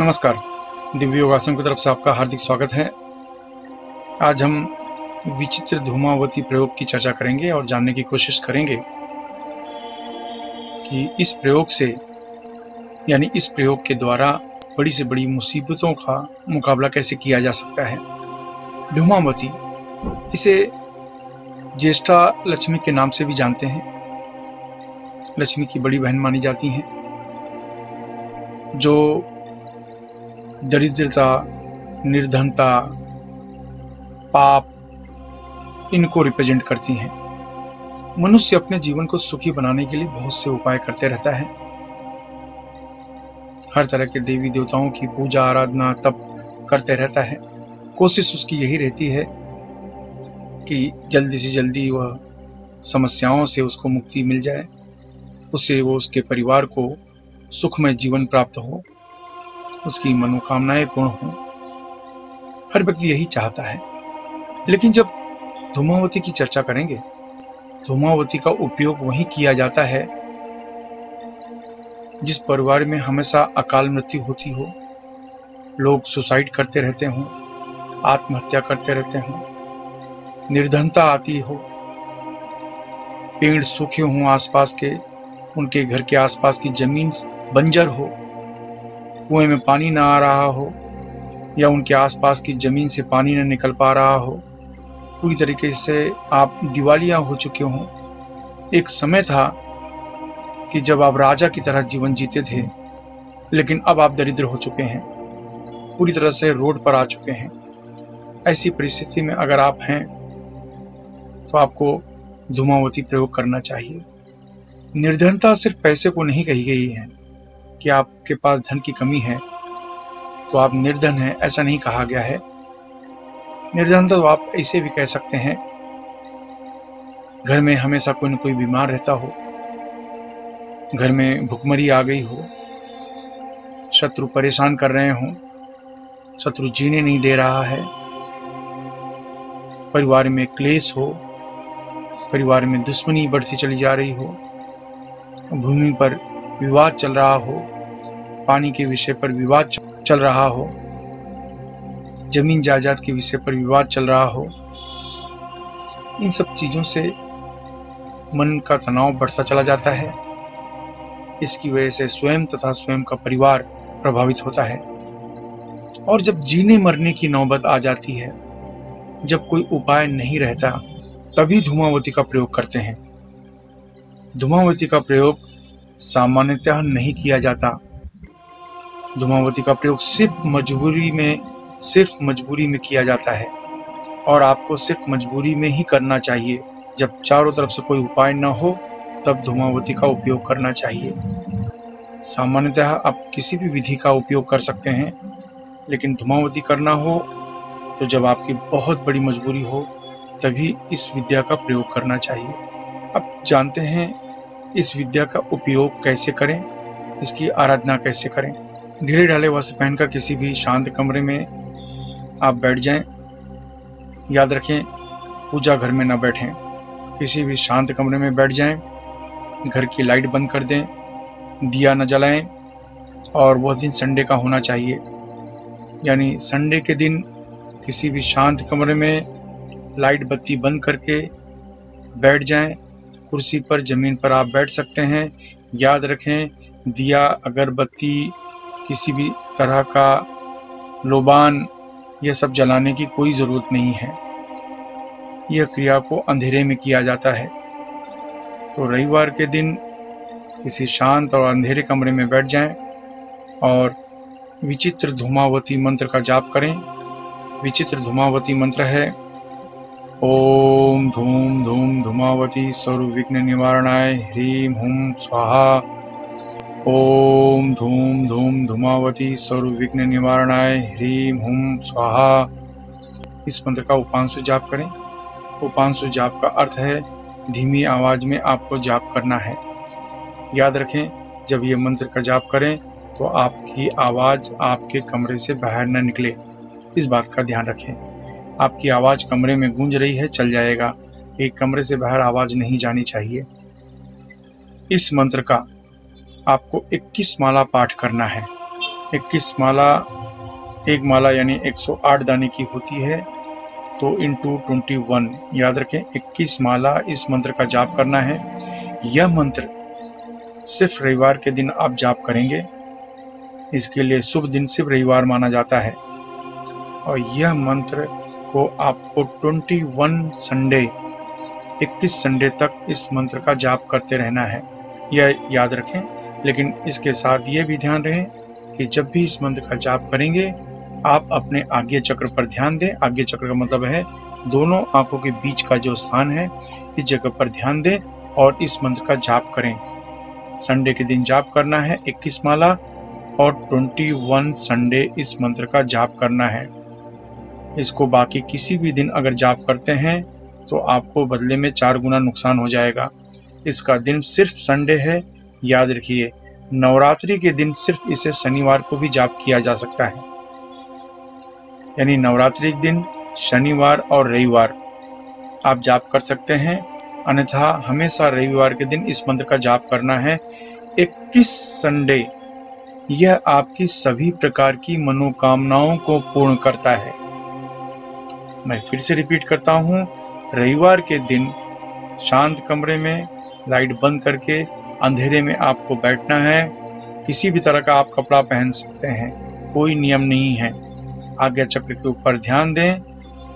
नमस्कार। दिव्य योगासन की तरफ से आपका हार्दिक स्वागत है। आज हम विचित्र धूमावती प्रयोग की चर्चा करेंगे और जानने की कोशिश करेंगे कि इस प्रयोग के द्वारा बड़ी से बड़ी मुसीबतों का मुकाबला कैसे किया जा सकता है। धूमावती, इसे ज्येष्ठा लक्ष्मी के नाम से भी जानते हैं। लक्ष्मी की बड़ी बहन मानी जाती हैं, जो दरिद्रता, निर्धनता, पाप, इनको रिप्रेजेंट करती हैं। मनुष्य अपने जीवन को सुखी बनाने के लिए बहुत से उपाय करते रहता है। हर तरह के देवी देवताओं की पूजा आराधना तप करते रहता है। कोशिश उसकी यही रहती है कि जल्दी से जल्दी वह समस्याओं से उसको मुक्ति मिल जाए, उसे वो उसके परिवार को सुखमय जीवन प्राप्त हो, उसकी मनोकामनाएं पूर्ण हो। हर व्यक्ति यही चाहता है। लेकिन जब धूमावती की चर्चा करेंगे, धूमावती का उपयोग वहीं किया जाता है जिस परिवार में हमेशा अकाल मृत्यु होती हो, लोग सुसाइड करते रहते हों, आत्महत्या करते रहते हों, निर्धनता आती हो, पेड़ सूखे हों आसपास के, उनके घर के आसपास की जमीन बंजर हो, कुएं में पानी ना आ रहा हो, या उनके आसपास की जमीन से पानी न निकल पा रहा हो, पूरी तरीके से आप दिवालिया हो चुके हों। एक समय था कि जब आप राजा की तरह जीवन जीते थे, लेकिन अब आप दरिद्र हो चुके हैं, पूरी तरह से रोड पर आ चुके हैं। ऐसी परिस्थिति में अगर आप हैं तो आपको धूमावती प्रयोग करना चाहिए। निर्धनता सिर्फ पैसे को नहीं कही गई है कि आपके पास धन की कमी है तो आप निर्धन हैं, ऐसा नहीं कहा गया है। निर्धनता तो आप ऐसे भी कह सकते हैं, घर में हमेशा कोई न कोई बीमार रहता हो, घर में भुखमरी आ गई हो, शत्रु परेशान कर रहे हों, शत्रु जीने नहीं दे रहा है, परिवार में क्लेश हो, परिवार में दुश्मनी बढ़ती चली जा रही हो, भूमि पर विवाद चल रहा हो, पानी के विषय पर विवाद चल रहा हो, जमीन जायदाद के विषय पर विवाद चल रहा हो। इन सब चीजों से मन का तनाव बढ़ता चला जाता है। इसकी वजह से स्वयं तथा स्वयं का परिवार प्रभावित होता है। और जब जीने मरने की नौबत आ जाती है, जब कोई उपाय नहीं रहता, तभी धूमावती का प्रयोग करते हैं। धूमावती का प्रयोग सामान्यतः नहीं किया जाता। धूमावती का प्रयोग सिर्फ मजबूरी में किया जाता है, और आपको सिर्फ मजबूरी में ही करना चाहिए। जब चारों तरफ से कोई उपाय न हो, तब धूमावती का उपयोग करना चाहिए। सामान्यतः आप किसी भी विधि का उपयोग कर सकते हैं, लेकिन धूमावती करना हो तो जब आपकी बहुत बड़ी मजबूरी हो, तभी इस विद्या का प्रयोग करना चाहिए। अब जानते हैं इस विद्या का उपयोग कैसे करें, इसकी आराधना कैसे करें। ढीले ढाले वस्त्र पहनकर किसी भी शांत कमरे में आप बैठ जाएं। याद रखें, पूजा घर में न बैठें, किसी भी शांत कमरे में बैठ जाएं। घर की लाइट बंद कर दें, दिया न जलाएं, और वह दिन संडे का होना चाहिए। यानी संडे के दिन किसी भी शांत कमरे में लाइट बत्ती बंद करके बैठ जाएं। कुर्सी पर, जमीन पर आप बैठ सकते हैं। याद रखें, दिया, अगरबत्ती, किसी भी तरह का लोबान, यह सब जलाने की कोई ज़रूरत नहीं है। यह क्रिया को अंधेरे में किया जाता है। तो रविवार के दिन किसी शांत और अंधेरे कमरे में बैठ जाएं और विचित्र धूमावती मंत्र का जाप करें। विचित्र धूमावती मंत्र है: ओम धूम धूम धूमावती सर्व विघ्न निवारणाय ह्रीं हुं स्वाहा। ओम धूम धूम धूमावती सर्व विघ्न निवारणाय ह्रीं हुं स्वाहा। इस मंत्र का उपांशु जाप करें। उपांशु जाप का अर्थ है धीमी आवाज में आपको जाप करना है। याद रखें, जब ये मंत्र का जाप करें तो आपकी आवाज आपके कमरे से बाहर न निकले। इस बात का ध्यान रखें। आपकी आवाज कमरे में गूंज रही है, चल जाएगा, एक कमरे से बाहर आवाज नहीं जानी चाहिए। इस मंत्र का आपको 21 माला पाठ करना है। 21 माला, एक माला यानी 108 दाने की होती है, तो इंटू 21, याद रखें 21 माला इस मंत्र का जाप करना है। यह मंत्र सिर्फ रविवार के दिन आप जाप करेंगे, इसके लिए शुभ दिन सिर्फ रविवार माना जाता है। और यह मंत्र को आपको 21 संडे, 21 संडे तक इस मंत्र का जाप करते रहना है, यह याद रखें। लेकिन इसके साथ ये भी ध्यान रहे कि जब भी इस मंत्र का जाप करेंगे आप अपने आज्ञा चक्र पर ध्यान दें। आज्ञा चक्र का मतलब है दोनों आंखों के बीच का जो स्थान है, इस जगह पर ध्यान दें और इस मंत्र का जाप करें। संडे के दिन जाप करना है 21 माला और 21 संडे इस मंत्र का जाप करना है। इसको बाकी किसी भी दिन अगर जाप करते हैं तो आपको बदले में 4 गुना नुकसान हो जाएगा। इसका दिन सिर्फ संडे है, याद रखिए। नवरात्रि के दिन सिर्फ इसे शनिवार को भी जाप किया जा सकता है, यानी नवरात्रि के दिन शनिवार और रविवार आप जाप कर सकते हैं, अन्यथा हमेशा रविवार के दिन इस मंत्र का जाप करना है 21 संडे। यह आपकी सभी प्रकार की मनोकामनाओं को पूर्ण करता है। मैं फिर से रिपीट करता हूँ, रविवार के दिन शांत कमरे में लाइट बंद करके अंधेरे में आपको बैठना है। किसी भी तरह का आप कपड़ा पहन सकते हैं, कोई नियम नहीं है। आज्ञा चक्र के ऊपर ध्यान दें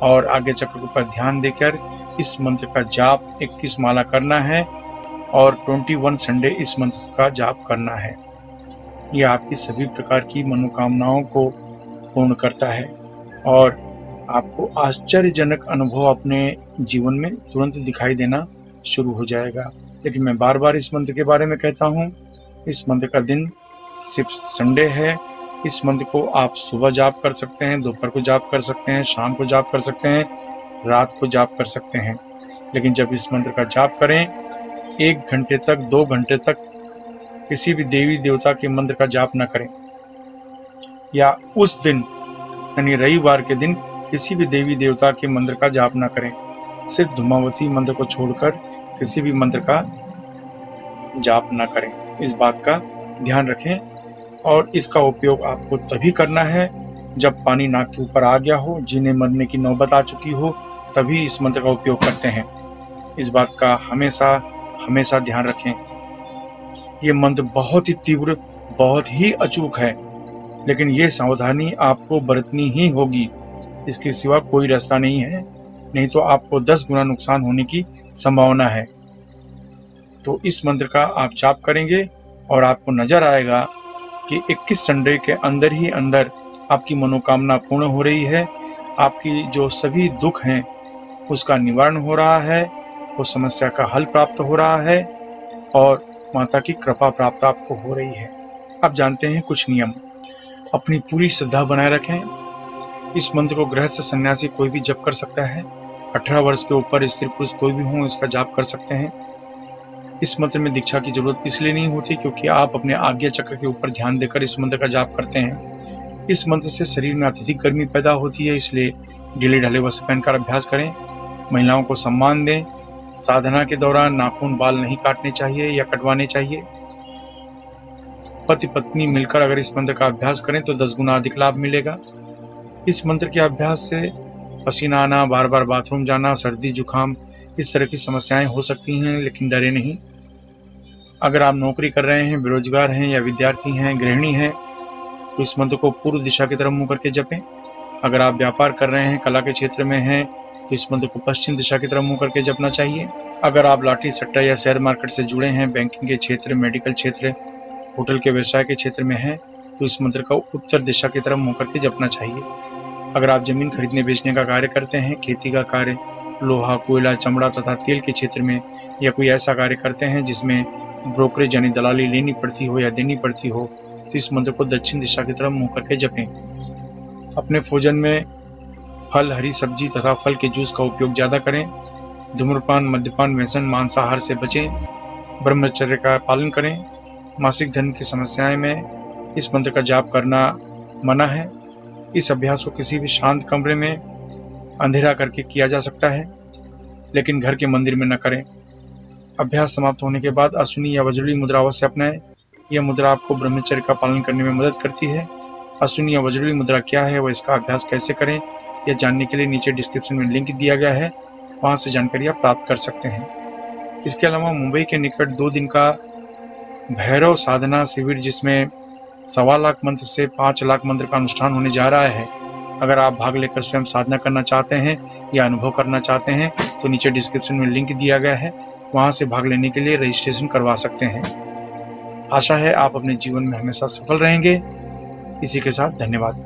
और आज्ञा चक्र के ऊपर ध्यान देकर इस मंत्र का जाप 21 माला करना है और 21 संडे इस मंत्र का जाप करना है। यह आपकी सभी प्रकार की मनोकामनाओं को पूर्ण करता है और आपको आश्चर्यजनक अनुभव अपने जीवन में तुरंत दिखाई देना शुरू हो जाएगा। लेकिन मैं बार बार इस मंत्र के बारे में कहता हूँ, इस मंत्र का दिन सिर्फ संडे है। इस मंत्र को आप सुबह जाप कर सकते हैं, दोपहर को जाप कर सकते हैं, शाम को जाप कर सकते हैं, रात को जाप कर सकते हैं। लेकिन जब इस मंत्र का जाप करें 1 घंटे तक, 2 घंटे तक किसी भी देवी देवता के मंत्र का जाप न करें, या उस दिन यानी रविवार के दिन किसी भी देवी देवता के मंत्र का जाप न करें। सिर्फ धूमावती मंत्र को छोड़कर किसी भी मंत्र का जाप न करें। इस बात का ध्यान रखें और इसका उपयोग आपको तभी करना है जब पानी नाक के ऊपर आ गया हो, जिन्हें मरने की नौबत आ चुकी हो, तभी इस मंत्र का उपयोग करते हैं। इस बात का हमेशा हमेशा ध्यान रखें। ये मंत्र बहुत ही तीव्र, बहुत ही अचूक है, लेकिन ये सावधानी आपको बरतनी ही होगी, इसके सिवा कोई रास्ता नहीं है, नहीं तो आपको 10 गुना नुकसान होने की संभावना है। तो इस मंत्र का आप जाप करेंगे और आपको नजर आएगा कि 21 संडे के अंदर ही अंदर आपकी मनोकामना पूर्ण हो रही है, आपकी जो सभी दुख हैं उसका निवारण हो रहा है, वो समस्या का हल प्राप्त हो रहा है और माता की कृपा प्राप्त आपको हो रही है। आप जानते हैं कुछ नियम, अपनी पूरी श्रद्धा बनाए रखें। इस मंत्र को गृहस्थ सन्यासी कोई भी जप कर सकता है, 18 वर्ष के ऊपर स्त्री पुरुष कोई भी हो इसका जाप कर सकते हैं। इस मंत्र में दीक्षा की जरूरत इसलिए नहीं होती क्योंकि आप अपने आज्ञा चक्र के ऊपर ध्यान देकर इस मंत्र का जाप करते हैं। इस मंत्र से शरीर में अत्यधिक गर्मी पैदा होती है, इसलिए ढीले ढाले वस्त्र पहनकर अभ्यास करें। महिलाओं को सम्मान दें। साधना के दौरान नाखून बाल नहीं काटने चाहिए या कटवाने चाहिए। पति पत्नी मिलकर अगर इस मंत्र का अभ्यास करें तो 10 गुना अधिक लाभ मिलेगा। इस मंत्र के अभ्यास से पसीना आना, बार बार बाथरूम जाना, सर्दी जुकाम, इस तरह की समस्याएं हो सकती हैं, लेकिन डरे नहीं। अगर आप नौकरी कर रहे हैं, बेरोजगार हैं या विद्यार्थी हैं, गृहिणी हैं, तो इस मंत्र को पूर्व दिशा की तरफ मुंह करके जपें। अगर आप व्यापार कर रहे हैं, कला के क्षेत्र में हैं, तो इस मंत्र को पश्चिम दिशा की तरफ मुंह करके जपना चाहिए। अगर आप लॉटरी सट्टा या शेयर मार्केट से जुड़े हैं, बैंकिंग के क्षेत्र, मेडिकल क्षेत्र, होटल के व्यवसाय के क्षेत्र में हैं, तो इस मंत्र का उत्तर दिशा की तरफ मुंह करके जपना चाहिए। अगर आप जमीन खरीदने बेचने का कार्य करते हैं, खेती का कार्य, लोहा, कोयला, चमड़ा तथा तेल के क्षेत्र में, या कोई ऐसा कार्य करते हैं जिसमें ब्रोकरेज यानी दलाली लेनी पड़ती हो या देनी पड़ती हो, तो इस मंत्र को दक्षिण दिशा की तरफ मुंह करके जपें। अपने भोजन में फल, हरी सब्जी तथा फल के जूस का उपयोग ज़्यादा करें। धूम्रपान, मद्यपान, व्यसन, मांसाहार से बचें। ब्रह्मचर्य का पालन करें। मासिक धर्म की समस्याएं में इस मंत्र का जाप करना मना है। इस अभ्यास को किसी भी शांत कमरे में अंधेरा करके किया जा सकता है, लेकिन घर के मंदिर में न करें। अभ्यास समाप्त होने के बाद अश्विनी या वज्रली मुद्रा अवश्य अपनाएं। यह मुद्रा आपको ब्रह्मचर्य का पालन करने में मदद करती है अश्विनी या वज्रली मुद्रा क्या है व इसका अभ्यास कैसे करें, यह जानने के लिए नीचे डिस्क्रिप्शन में लिंक दिया गया है, वहां से जानकारी आप प्राप्त कर सकते हैं। इसके अलावा मुंबई के निकट 2 दिन का भैरव साधना शिविर, जिसमें 1.25 लाख मंत्र से 5 लाख मंत्र का अनुष्ठान होने जा रहा है। अगर आप भाग लेकर स्वयं साधना करना चाहते हैं या अनुभव करना चाहते हैं तो नीचे डिस्क्रिप्शन में लिंक दिया गया है, वहां से भाग लेने के लिए रजिस्ट्रेशन करवा सकते हैं। आशा है आप अपने जीवन में हमेशा सफल रहेंगे। इसी के साथ धन्यवाद।